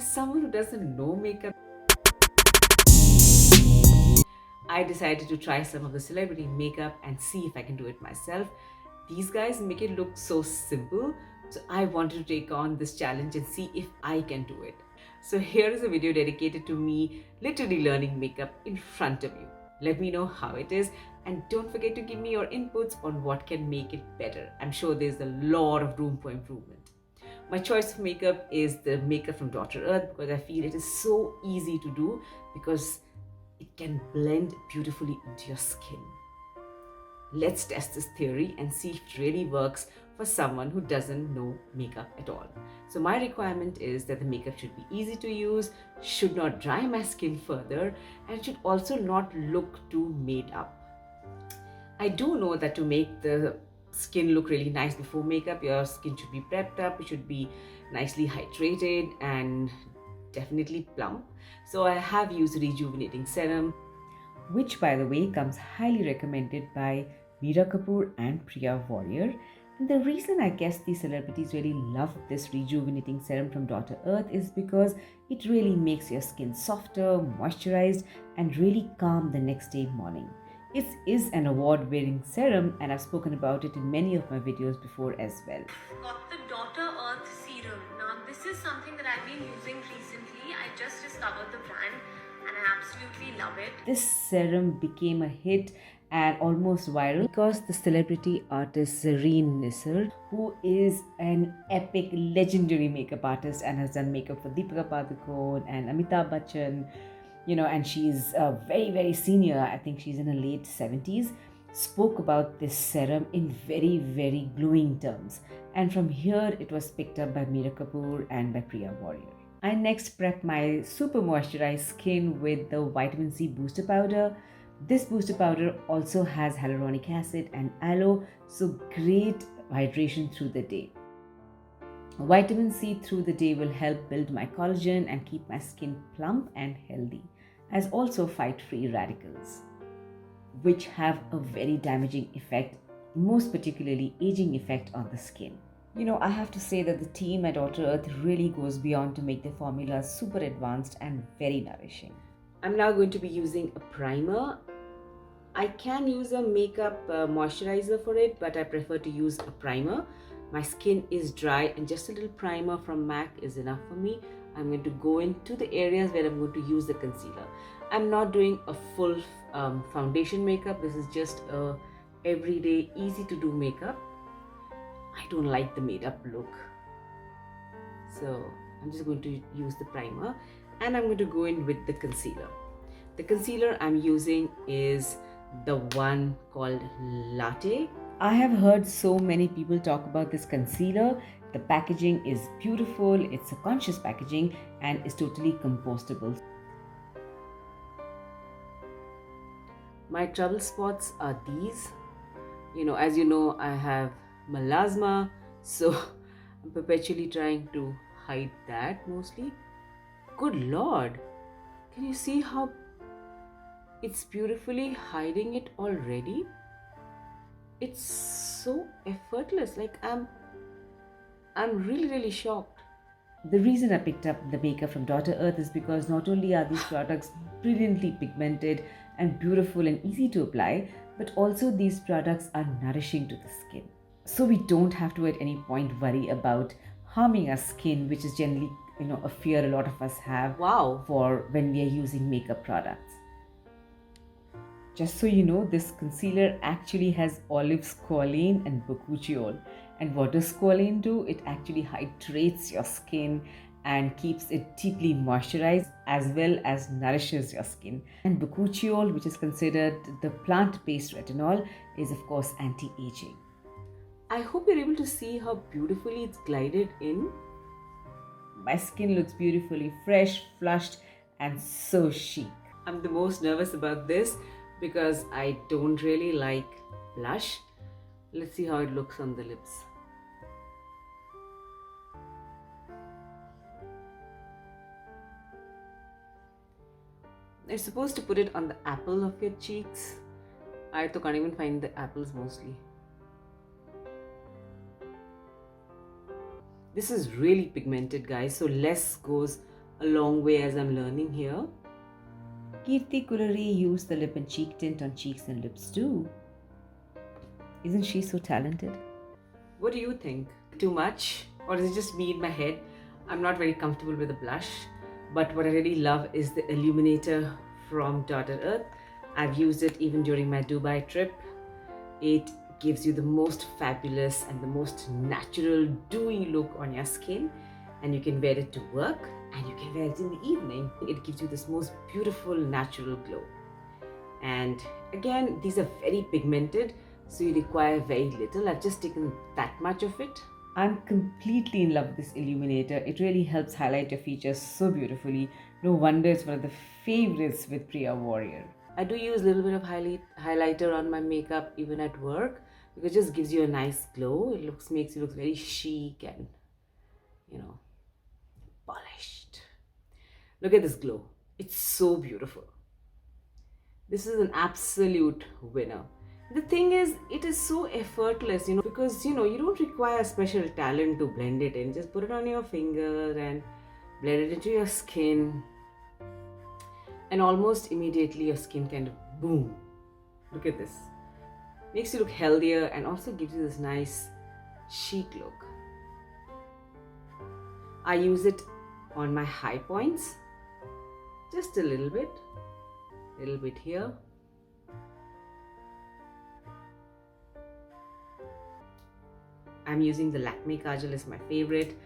for someone who doesn't know makeup, I decided to try some of the celebrity makeup and see if I can do it myself. These guys make it look so simple, so I wanted to take on this challenge and see if I can do it. So here is a video dedicated to me literally learning makeup in front of you. Let me know how it is, and don't forget to give me your inputs on what can make it better. I'm sure there's a lot of room for improvement. My choice of makeup is the makeup from Dr. Earth because I feel it is so easy to do because it can blend beautifully into your skin. Let's test this theory and see if it really works for someone who doesn't know makeup at all. So my requirement is that the makeup should be easy to use, should not dry my skin further, and should also not look too made up. I do know that to make the skin look really nice before makeup, your skin should be prepped up, it should be nicely hydrated and definitely plump. So I have used Rejuvenating Serum, which by the way comes highly recommended by Mira Kapoors and Priya Varriers. And the reason I guess these celebrities really love this Rejuvenating Serum from Dr. Earth is because it really makes your skin softer, moisturized, and really calm the next day morning. It is an award-winning serum, and I've spoken about it in many of my videos before as well. Got the Dr. Earth serum. Now this is something that I've been using recently. I just discovered the brand and I absolutely love it. This serum became a hit and almost viral because the celebrity artist Zareen Nisser, who is an epic legendary makeup artist and has done makeup for Deepika Padukone and Amitabh Bachchan, and she's very senior. I think she's in her late 70s, spoke about this serum in very glowing terms. And from here, it was picked up by Mira Kapoors and by Priya Varriers. I next prep my super moisturized skin with the vitamin C booster powder. This booster powder also has hyaluronic acid and aloe, so great hydration through the day. Vitamin C through the day will help build my collagen and keep my skin plump and healthy, as also fight free radicals, which have a very damaging effect, most particularly aging effect on the skin. I have to say that the team at Dr. Earth really goes beyond to make the formulas super advanced and very nourishing. I'm now going to be using a primer. I can use a makeup moisturizer for it, but I prefer to use a primer. My skin is dry and just a little primer from MAC is enough for me. I'm going to go into the areas where I'm going to use the concealer. I'm not doing a full foundation makeup. This is just a everyday, easy to do makeup. I don't like the made up look. So I'm just going to use the primer and I'm going to go in with the concealer. The concealer I'm using is the one called Latte. I have heard so many people talk about this concealer. The packaging is beautiful, it's a conscious packaging and is totally compostable. My trouble spots are these. As you know, I have melasma, so I'm perpetually trying to hide that mostly. Good Lord, can you see how it's beautifully hiding it already? It's so effortless. Like I'm really shocked. The reason I picked up the makeup from Dr. Earth is because not only are these products brilliantly pigmented and beautiful and easy to apply, but also these products are nourishing to the skin. So we don't have to at any point worry about harming our skin, which is generally, a fear a lot of us have for when we are using makeup products. Just so you know, this concealer actually has olive squalane and bakuchiol. And what does squalane do? It actually hydrates your skin and keeps it deeply moisturized as well as nourishes your skin. And bakuchiol, which is considered the plant-based retinol, is of course anti-aging. I hope you're able to see how beautifully it's glided in. My skin looks beautifully fresh, flushed, and so chic. I'm the most nervous about this because I don't really like blush. Let's see how it looks on the lips. You're supposed to put it on the apple of your cheeks. I can't even find the apples mostly. This is really pigmented, guys, so less goes a long way as I'm learning here. Kirti Kulari used the lip and cheek tint on cheeks and lips too. Isn't she so talented? What do you think? Too much? Or is it just me in my head? I'm not very comfortable with the blush, but what I really love is the Illuminator from Earth. I've used it even during my Dubai trip. It gives you the most fabulous and the most natural dewy look on your skin, and you can wear it to work and you can wear it in the evening. It gives you this most beautiful natural glow. And again, these are very pigmented, so you require very little. I've just taken that much of it. I'm completely in love with this Illuminator. It really helps highlight your features so beautifully. No wonder it's one of the favorites with Priya Warrior. I do use a little bit of highlighter on my makeup even at work, because it just gives you a nice glow. It makes you look very chic and, polished. Look at this glow. It's so beautiful. This is an absolute winner. The thing is, it is so effortless, because, you don't require special talent to blend it in. Just put it on your finger and blend it into your skin. And almost immediately your skin kind of boom. Look at this. Makes you look healthier and also gives you this nice chic look. I use it on my high points. Just a little bit here. I'm using the Lakme Kajal, is my favorite.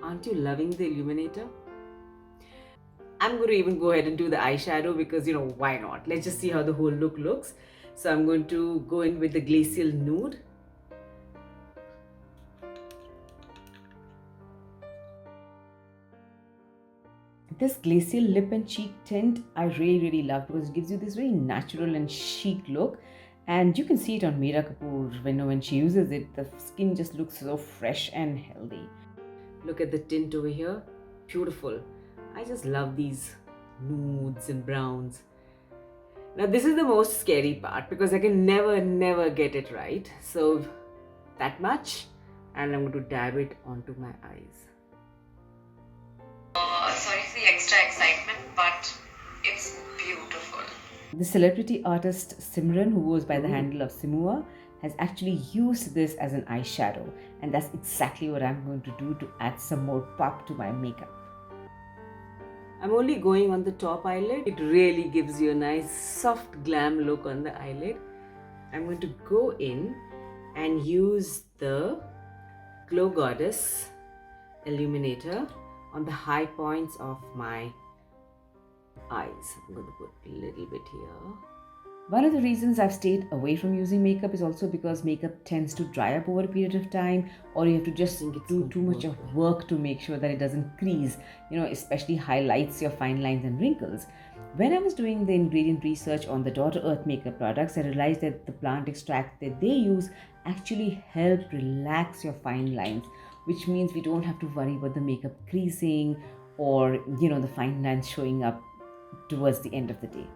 Aren't you loving the Illuminator? I'm going to even go ahead and do the eyeshadow because, why not? Let's just see how the whole look looks. So I'm going to go in with the Glacial Nude. This Glacial lip and cheek tint I really love, because it gives you this very natural and chic look, and you can see it on Mira Kapoors. When she uses it, the skin just looks so fresh and healthy. Look at the tint over here, beautiful. I just love these nudes and browns. Now this is the most scary part, because I can never get it right. So that much, and I'm going to dab it onto my eyes. Sorry for the extra excitement, but it's beautiful. The celebrity artist Simran, who goes by the handle of Simua, has actually used this as an eyeshadow, and that's exactly what I'm going to do to add some more pop to my makeup. I'm only going on the top eyelid. It really gives you a nice soft glam look on the eyelid. I'm going to go in and use the Glow Goddess Illuminator on the high points of my eyes. I'm going to put a little bit here. One of the reasons I've stayed away from using makeup is also because makeup tends to dry up over a period of time, or you have to just do too much of work to make sure that it doesn't crease, especially highlights your fine lines and wrinkles. When I was doing the ingredient research on the Earth makeup products, I realized that the plant extract that they use actually help relax your fine lines, which means we don't have to worry about the makeup creasing or, the fine lines showing up towards the end of the day.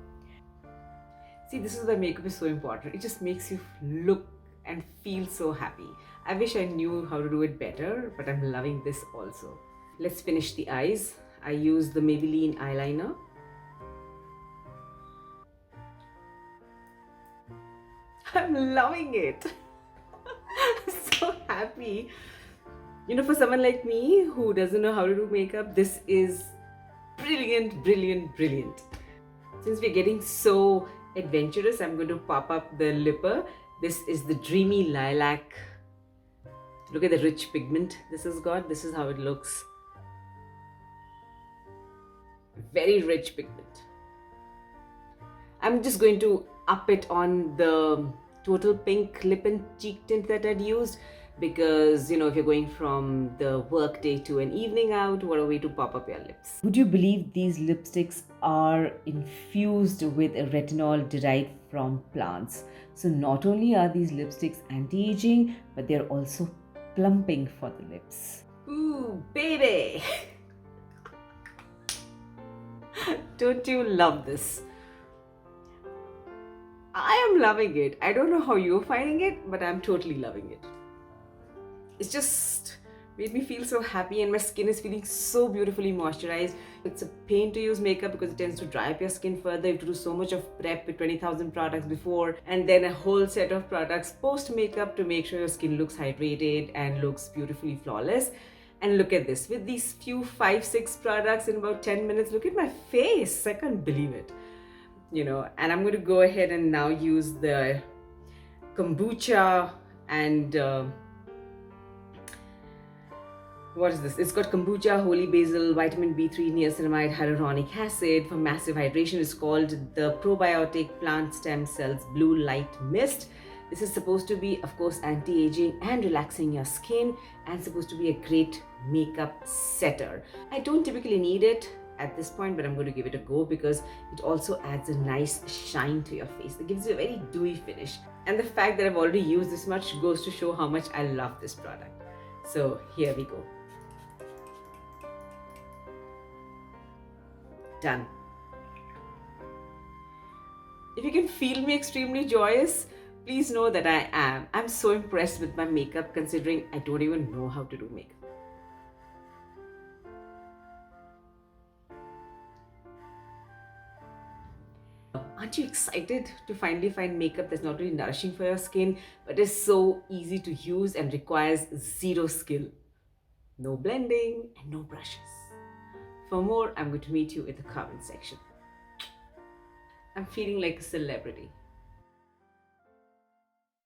See, this is why makeup is so important. It just makes you look and feel so happy. I wish I knew how to do it better, but I'm loving this also. Let's finish the eyes. I use the Maybelline Eyeliner. I'm loving it. So happy. For someone like me who doesn't know how to do makeup, this is brilliant. Since we're getting so adventurous, I'm going to pop up the lipper. This is the Dreamy Lilac. Look at the rich pigment this has got. This is how it looks. Very rich pigment. I'm just going to up it on the Total Pink lip and cheek tint that I'd used, because if you're going from the work day to an evening out, what a way to pop up your lips. Would you believe these lipsticks are infused with a retinol derived from plants? So not only are these lipsticks anti-aging, but they're also plumping for the lips. Ooh, baby! Don't you love this? I am loving it. I don't know how you're finding it, but I'm totally loving it. It's just made me feel so happy, and my skin is feeling so beautifully moisturized. It's a pain to use makeup because it tends to dry up your skin further. You have to do so much of prep with 20,000 products before, and then a whole set of products post makeup to make sure your skin looks hydrated and looks beautifully flawless. And look at this, with these few 5-6 products in about 10 minutes, look at my face. I can't believe it. And I'm going to go ahead and now use the kombucha and what is this? It's got kombucha, holy basil, vitamin B3, niacinamide, hyaluronic acid for massive hydration. It's called the Probiotic Plant Stem Cells Blue Light Mist. This is supposed to be, of course, anti-aging and relaxing your skin, and supposed to be a great makeup setter. I don't typically need it at this point, but I'm going to give it a go because it also adds a nice shine to your face. It gives you a very dewy finish. And the fact that I've already used this much goes to show how much I love this product. So here we go. Done. If you can feel me extremely joyous, please know that I am. I'm so impressed with my makeup considering I don't even know how to do makeup. Aren't you excited to finally find makeup that's not really nourishing for your skin, but is so easy to use and requires zero skill? No blending and no brushes. For more, I'm going to meet you in the comment section. I'm feeling like a celebrity.